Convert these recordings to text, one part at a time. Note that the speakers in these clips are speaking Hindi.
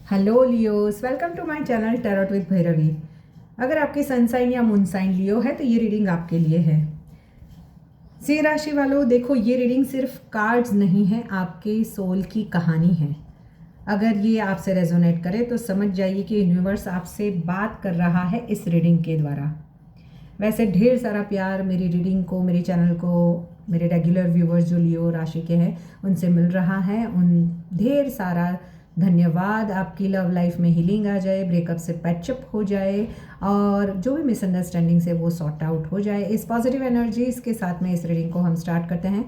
Hello Leos, welcome to my channel tarot with Bhairavi. अगर आपकी सन साइन या मून साइन लियो है तो ये रीडिंग आपके लिए है। सिंह राशि वालों, देखो ये रीडिंग सिर्फ कार्ड्स नहीं है, आपके सोल की कहानी है। अगर ये आपसे रेजोनेट करे तो समझ जाइए कि यूनिवर्स आपसे बात कर रहा है इस रीडिंग के द्वारा। वैसे ढेर सारा प्यार मेरी रीडिंग को, मेरे चैनल को, मेरे रेगुलर व्यूवर्स जो लियो राशि के हैं उनसे मिल रहा है। उन ढेर सारा धन्यवाद। आपकी लव लाइफ में हीलिंग आ जाए, ब्रेकअप से पैचअप हो जाए और जो भी मिसअंडरस्टैंडिंग से वो सॉर्ट आउट हो जाए। इस पॉजिटिव एनर्जीज के साथ में इस रीडिंग को हम स्टार्ट करते हैं।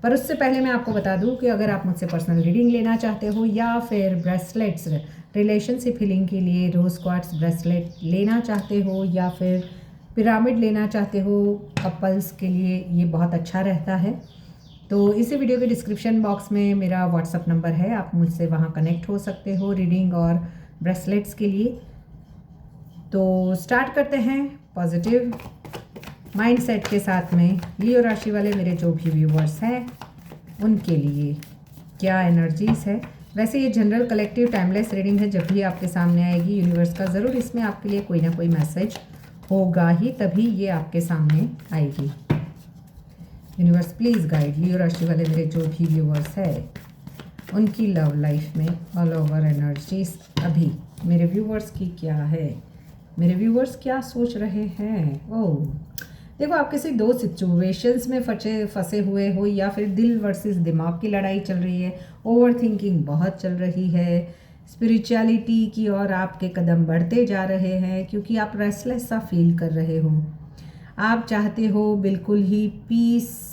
पर उससे पहले मैं आपको बता दूं कि अगर आप मुझसे पर्सनल रीडिंग लेना चाहते हो या फिर ब्रेसलेट्स रिलेशनशिप हीलिंग के लिए रोज क्वार्ट्स ब्रेसलेट लेना चाहते हो या फिर पिरामिड लेना चाहते हो कपल्स के लिए, ये बहुत अच्छा रहता है। तो इसी वीडियो के डिस्क्रिप्शन बॉक्स में मेरा व्हाट्सअप नंबर है, आप मुझसे वहाँ कनेक्ट हो सकते हो रीडिंग और ब्रेसलेट्स के लिए। तो स्टार्ट करते हैं पॉजिटिव माइंडसेट के साथ में। लियो राशि वाले मेरे जो भी व्यूवर्स हैं उनके लिए क्या एनर्जीज है। वैसे ये जनरल कलेक्टिव टाइमलेस रीडिंग है, जब भी आपके सामने आएगी यूनिवर्स का ज़रूर इसमें आपके लिए कोई ना कोई मैसेज होगा ही, तभी ये आपके सामने आएगी। यूनिवर्स प्लीज़ गाइड लियो राशि वाले मेरे जो भी व्यूवर्स है उनकी लव लाइफ में ऑल ओवर एनर्जीज अभी मेरे व्यूवर्स की क्या है, मेरे व्यूवर्स क्या सोच रहे हैं। ओह देखो, आप किसी दो सिचुएशंस में फंसे हुए हो या फिर दिल वर्सेस दिमाग की लड़ाई चल रही है, ओवर थिंकिंग बहुत चल रही है, स्पिरिचुअलिटी की ओर आपके कदम बढ़ते जा रहे हैं क्योंकि आप रेस्टलेस सा फील कर रहे हो। आप चाहते हो बिल्कुल ही पीस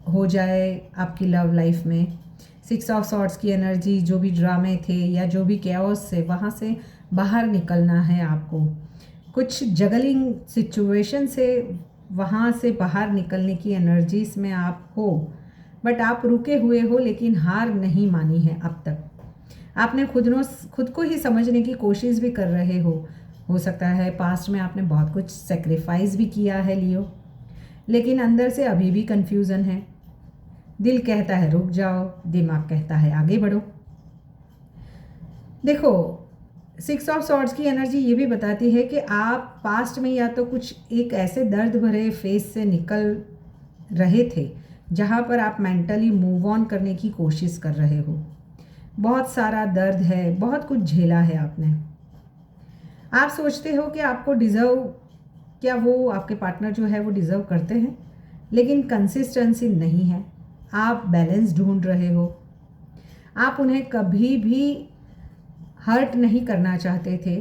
हो जाए आपकी लव लाइफ में। 6 ऑफ सॉर्ड्स की एनर्जी, जो भी ड्रामे थे या जो भी कैओस से, वहाँ से बाहर निकलना है आपको। कुछ जगलिंग सिचुएशन से वहाँ से बाहर निकलने की एनर्जीज में आप हो, बट आप रुके हुए हो लेकिन हार नहीं मानी है अब तक। आपने खुद को ही समझने की कोशिश भी कर रहे हो सकता है पास्ट में आपने बहुत कुछ सेक्रीफाइस भी किया है लियो, लेकिन अंदर से अभी भी कंफ्यूजन है। दिल कहता है रुक जाओ, दिमाग कहता है आगे बढ़ो। देखो, 6 ऑफ सॉर्ड्स की एनर्जी ये भी बताती है कि आप पास्ट में या तो कुछ एक ऐसे दर्द भरे फेज से निकल रहे थे जहाँ पर आप मेंटली मूव ऑन करने की कोशिश कर रहे हो। बहुत सारा दर्द है, बहुत कुछ झेला है आपने। आप सोचते हो कि आपको डिज़र्व, क्या वो आपके पार्टनर जो है वो डिज़र्व करते हैं, लेकिन कंसिस्टेंसी नहीं है। आप बैलेंस ढूंढ रहे हो। आप उन्हें कभी भी हर्ट नहीं करना चाहते थे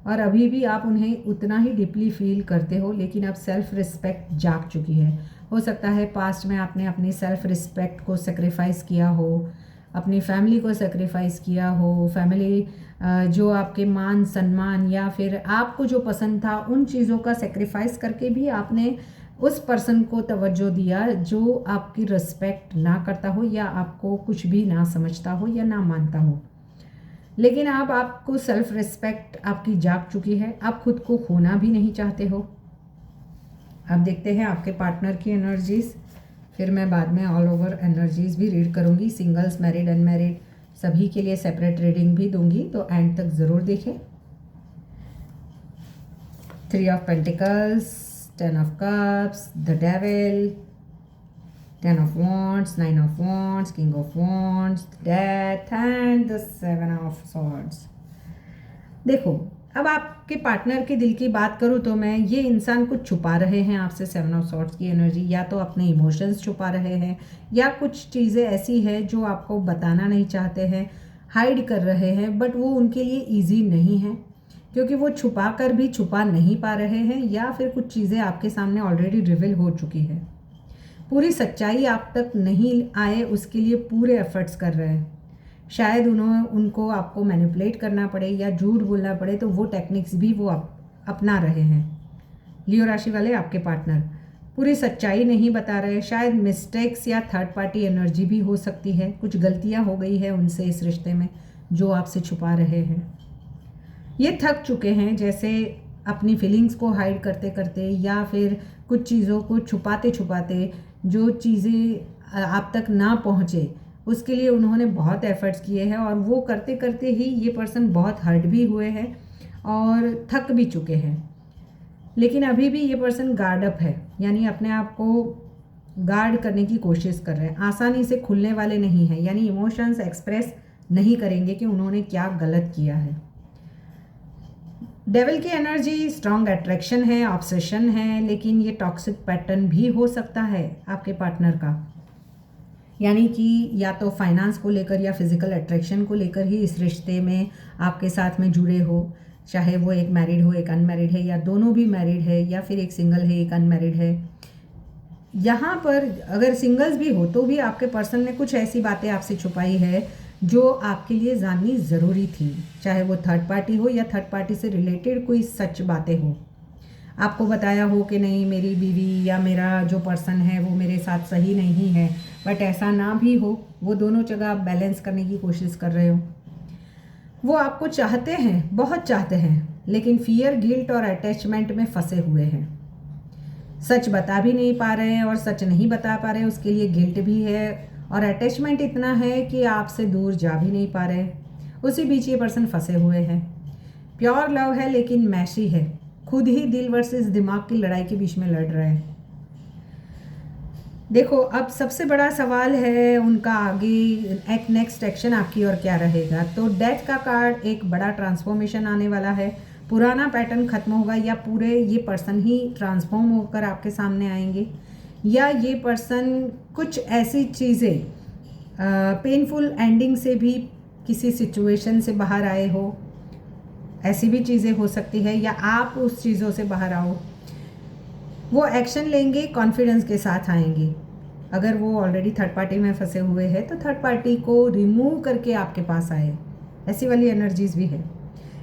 और अभी भी आप उन्हें उतना ही डीपली फील करते हो, लेकिन अब सेल्फ रिस्पेक्ट जाग चुकी है। हो सकता है पास्ट में आपने अपनी सेल्फ रिस्पेक्ट को सेक्रीफाइस किया हो, अपनी फैमिली को सेक्रीफाइस किया हो। फैमिली जो आपके मान सम्मान या फिर आपको जो पसंद था उन चीज़ों का सेक्रीफाइस करके भी आपने उस पर्सन को तवज्जो दिया जो आपकी रिस्पेक्ट ना करता हो या आपको कुछ भी ना समझता हो या ना मानता हो। लेकिन अब आपको सेल्फ रिस्पेक्ट आपकी जाग चुकी है, आप खुद को खोना भी नहीं चाहते हो। अब देखते हैं आपके पार्टनर की एनर्जीज, फिर मैं बाद में ऑल ओवर एनर्जीज भी रीड करूंगी। सिंगल्स, मैरिड, अनमैरिड सभी के लिए सेपरेट रीडिंग भी दूंगी, तो एंड तक ज़रूर देखें। 3 of pentacles, 10 of cups, the devil, 10 of wands, 9 of wands, king of wands, death and the 7 of swords। देखो, अब आपके पार्टनर के दिल की बात करूँ तो मैं ये इंसान कुछ छुपा रहे हैं आपसे। 7 ऑफ सॉर्ड्स की एनर्जी, या तो अपने इमोशंस छुपा रहे हैं या कुछ चीज़ें ऐसी है जो आपको बताना नहीं चाहते हैं, हाइड कर रहे हैं, बट वो उनके लिए ईजी नहीं है क्योंकि वो छुपा कर भी छुपा नहीं पा रहे हैं या फिर कुछ चीज़ें आपके सामने ऑलरेडी रिवील हो चुकी है। पूरी सच्चाई आप तक नहीं आए उसके लिए पूरे एफर्ट्स कर रहे हैं। शायद उनको आपको मैनिपुलेट करना पड़े या झूठ बोलना पड़े, तो वो टेक्निक्स भी वो अपना रहे हैं। लियो राशि वाले आपके पार्टनर पूरी सच्चाई नहीं बता रहे। शायद मिस्टेक्स या थर्ड पार्टी एनर्जी भी हो सकती है, कुछ गलतियां हो गई है उनसे इस रिश्ते में जो आपसे छुपा रहे हैं। ये थक चुके हैं, जैसे अपनी फीलिंग्स को हाइड करते करते या फिर कुछ चीज़ों को छुपाते छुपाते, जो चीज़ें आप तक ना पहुँचे उसके लिए उन्होंने बहुत एफर्ट्स किए हैं और वो करते करते ही ये पर्सन बहुत हर्ट भी हुए हैं और थक भी चुके हैं। लेकिन अभी भी ये पर्सन गार्ड अप है, यानी अपने आप को गार्ड करने की कोशिश कर रहे हैं, आसानी से खुलने वाले नहीं हैं, यानी इमोशंस एक्सप्रेस नहीं करेंगे कि उन्होंने क्या गलत किया है। डेविल की एनर्जी स्ट्रॉन्ग अट्रैक्शन है, ऑब्सेशन है, लेकिन ये टॉक्सिक पैटर्न भी हो सकता है आपके पार्टनर का, यानी कि या तो फाइनेंस को लेकर या फिजिकल अट्रैक्शन को लेकर ही इस रिश्ते में आपके साथ में जुड़े हो, चाहे वो एक मैरिड हो एक अनमैरिड है, या दोनों भी मैरिड है, या फिर एक सिंगल है एक अनमैरिड है। यहाँ पर अगर सिंगल्स भी हो तो भी आपके पर्सन ने कुछ ऐसी बातें आपसे छुपाई है जो आपके लिए जाननी ज़रूरी थी, चाहे वो थर्ड पार्टी हो या थर्ड पार्टी से रिलेटेड कोई सच बातें हो। आपको बताया हो कि नहीं मेरी बीवी या मेरा जो पर्सन है वो मेरे साथ सही नहीं है, बट ऐसा ना भी हो, वो दोनों जगह आप बैलेंस करने की कोशिश कर रहे हो। वो आपको चाहते हैं, बहुत चाहते हैं, लेकिन फियर, गिल्ट और अटैचमेंट में फंसे हुए हैं। सच बता भी नहीं पा रहे हैं और सच नहीं बता पा रहे हैं, उसके लिए गिल्ट भी है और अटैचमेंट इतना है कि आपसे दूर जा भी नहीं पा रहे। उसी बीच ये पर्सन फंसे हुए हैं। प्योर लव है लेकिन मैशी है, खुद ही दिल वर्सेस दिमाग की लड़ाई के बीच में लड़ रहे हैं। देखो, अब सबसे बड़ा सवाल है उनका आगे एक नेक्स्ट एक्शन आपकी और क्या रहेगा। तो डेथ का कार्ड एक बड़ा ट्रांसफॉर्मेशन आने वाला है, पुराना पैटर्न खत्म होगा या पूरे ये पर्सन ही ट्रांसफॉर्म होकर आपके सामने आएंगे, या ये पर्सन कुछ ऐसी चीज़ें पेनफुल एंडिंग से भी किसी सिचुएशन से बाहर आए हो, ऐसी भी चीज़ें हो सकती है, या आप उस चीज़ों से बाहर आओ। वो एक्शन लेंगे, कॉन्फिडेंस के साथ आएंगे। अगर वो ऑलरेडी थर्ड पार्टी में फंसे हुए हैं तो थर्ड पार्टी को रिमूव करके आपके पास आए, ऐसी वाली एनर्जीज भी है।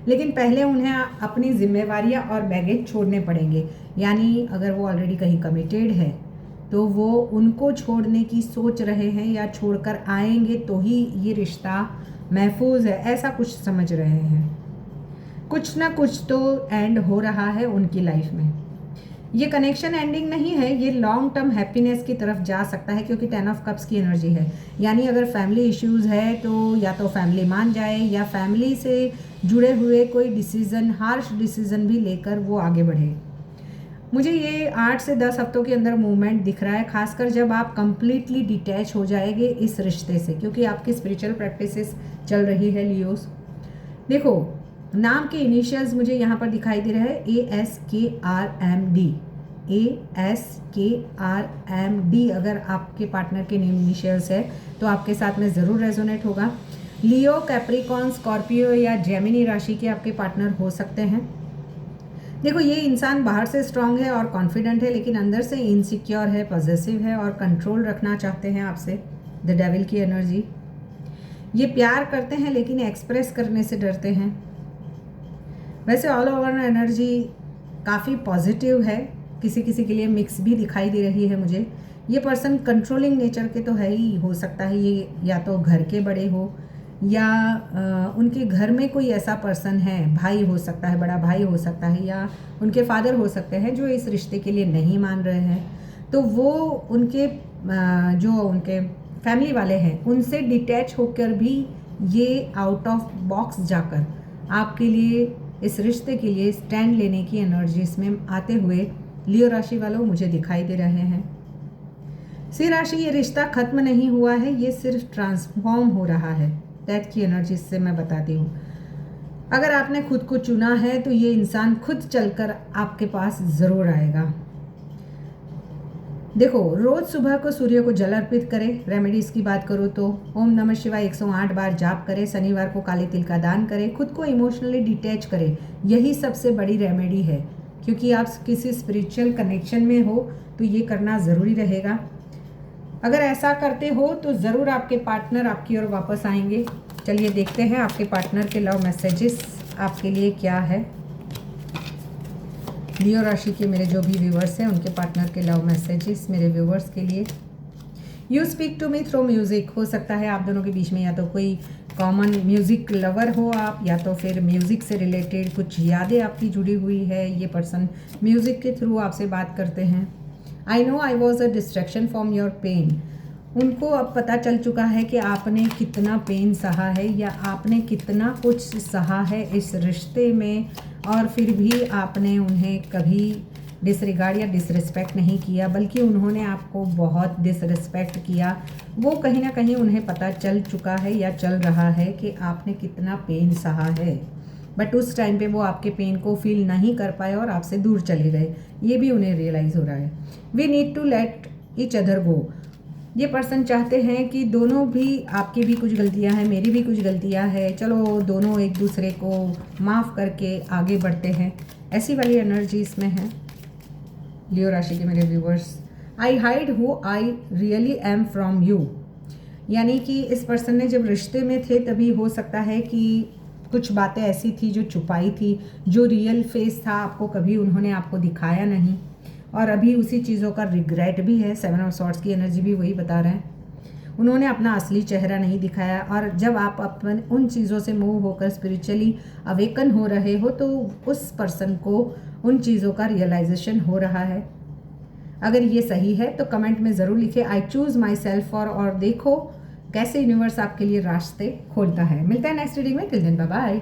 लेकिन पहले उन्हें अपनी जिम्मेवारियां और बैगेज छोड़ने पड़ेंगे, यानी अगर वो ऑलरेडी कहीं कमिटेड है तो वो उनको छोड़ने की सोच रहे हैं या छोड़कर आएंगे तो ही ये रिश्ता महफूज है, ऐसा कुछ समझ रहे हैं। कुछ ना कुछ तो एंड हो रहा है उनकी लाइफ में। ये कनेक्शन एंडिंग नहीं है, ये लॉन्ग टर्म हैप्पीनेस की तरफ जा सकता है, क्योंकि 10 ऑफ कप्स की एनर्जी है। यानी अगर फैमिली इश्यूज है तो या तो फैमिली मान जाए या फैमिली से जुड़े हुए कोई डिसीज़न, हार्श डिसीज़न भी लेकर वो आगे बढ़े। मुझे ये 8 से 10 हफ्तों के अंदर मूवमेंट दिख रहा है, खासकर जब आप कंप्लीटली डिटैच हो जाएंगे इस रिश्ते से, क्योंकि आपकी स्पिरिचुअल प्रैक्टिसेस चल रही है लियोस। देखो, नाम के इनिशियल्स मुझे यहाँ पर दिखाई दे रहा है ASKRMD। ASKRMD अगर आपके पार्टनर के नेम इनिशियल्स है तो आपके साथ में ज़रूर रेजोनेट होगा। लियो, कैप्रिकॉन, स्कॉर्पियो या जेमिनी राशि के आपके पार्टनर हो सकते हैं। देखो, ये इंसान बाहर से स्ट्रांग है और कॉन्फिडेंट है, लेकिन अंदर से इनसिक्योर है, पॉजेसिव है और कंट्रोल रखना चाहते हैं आपसे। द डेविल की एनर्जी। ये प्यार करते हैं लेकिन एक्सप्रेस करने से डरते हैं। वैसे ऑल ओवर एनर्जी काफ़ी पॉजिटिव है, किसी किसी के लिए मिक्स भी दिखाई दे रही है मुझे। ये पर्सन कंट्रोलिंग नेचर के तो है ही, हो सकता है ये या तो घर के बड़े हो या उनके घर में कोई ऐसा पर्सन है, भाई हो सकता है, बड़ा भाई हो सकता है, या उनके फादर हो सकते हैं जो इस रिश्ते के लिए नहीं मान रहे हैं। तो वो उनके जो उनके फैमिली वाले हैं उनसे डिटैच होकर भी ये आउट ऑफ बॉक्स जाकर आपके लिए, इस रिश्ते के लिए स्टैंड लेने की एनर्जीज में आते हुए लियो राशि वालों मुझे दिखाई दे रहे हैं। सिंह राशि, ये रिश्ता खत्म नहीं हुआ है, ये सिर्फ ट्रांसफॉर्म हो रहा है। डेथ की एनर्जी से मैं बताती हूँ, अगर आपने खुद को चुना है तो ये इंसान खुद चलकर आपके पास ज़रूर आएगा। देखो, रोज़ सुबह को सूर्य को जल अर्पित करें। रेमेडीज़ की बात करूँ तो ओम नमः शिवाय 108 बार जाप करें। शनिवार को काले तिल का दान करें। खुद को इमोशनली डिटैच करें, यही सबसे बड़ी रेमेडी है, क्योंकि आप किसी स्पिरिचुअल कनेक्शन में हो तो ये करना ज़रूरी रहेगा। अगर ऐसा करते हो तो ज़रूर आपके पार्टनर आपकी ओर वापस आएंगे। चलिए देखते हैं आपके पार्टनर के लव मैसेजेस आपके लिए क्या है। लियो राशि के मेरे जो भी व्यूवर्स हैं उनके पार्टनर के लव मैसेजेस मेरे व्यूवर्स के लिए। You speak to me through music. हो सकता है आप दोनों के बीच में या तो कोई कॉमन म्यूज़िक लवर हो आप, या तो फिर म्यूज़िक से रिलेटेड कुछ यादें आपकी जुड़ी हुई है। ये पर्सन म्यूज़िक के थ्रू आपसे बात करते हैं। I know I was a distraction from your pain. उनको अब पता चल चुका है कि आपने कितना पेन सहा है या आपने कितना कुछ सहा है इस रिश्ते में, और फिर भी आपने उन्हें कभी डिसरिगार्ड या डिसरिस्पेक्ट नहीं किया, बल्कि उन्होंने आपको बहुत डिसरिस्पेक्ट किया। वो कहीं ना कहीं उन्हें पता चल चुका है या चल रहा है कि आपने कितना पेन सहा है, बट उस टाइम पे वो आपके पेन को फील नहीं कर पाए और आपसे दूर चले गए। ये भी उन्हें रियलाइज़ हो रहा है। We need to let each other go. ये पर्सन चाहते हैं कि दोनों भी, आपकी भी कुछ गलतियां हैं, मेरी भी कुछ गलतियां हैं, चलो दोनों एक दूसरे को माफ़ करके आगे बढ़ते हैं। ऐसी वाली एनर्जी इसमें है। लियो राशि के मेरे viewers, I hide who I really am from you. यानी कि इस पर्सन ने जब रिश्ते में थे तभी हो सकता है कि कुछ बातें ऐसी थी जो छुपाई थी, जो रियल फेस था आपको कभी उन्होंने आपको दिखाया नहीं, और अभी उसी चीज़ों का रिग्रेट भी है। 7 ऑफ सॉर्ड्स की एनर्जी भी वही बता रहे हैं। उन्होंने अपना असली चेहरा नहीं दिखाया, और जब आप अपन उन चीज़ों से मूव होकर स्पिरिचुअली अवेकन हो रहे हो तो उस पर्सन को उन चीज़ों का रियलाइजेशन हो रहा है। अगर ये सही है तो कमेंट में ज़रूर लिखिए I choose my self for, और देखो कैसे यूनिवर्स आपके लिए रास्ते खोलता है। मिलता है नेक्स्ट रीडिंग में। Till then bye bye.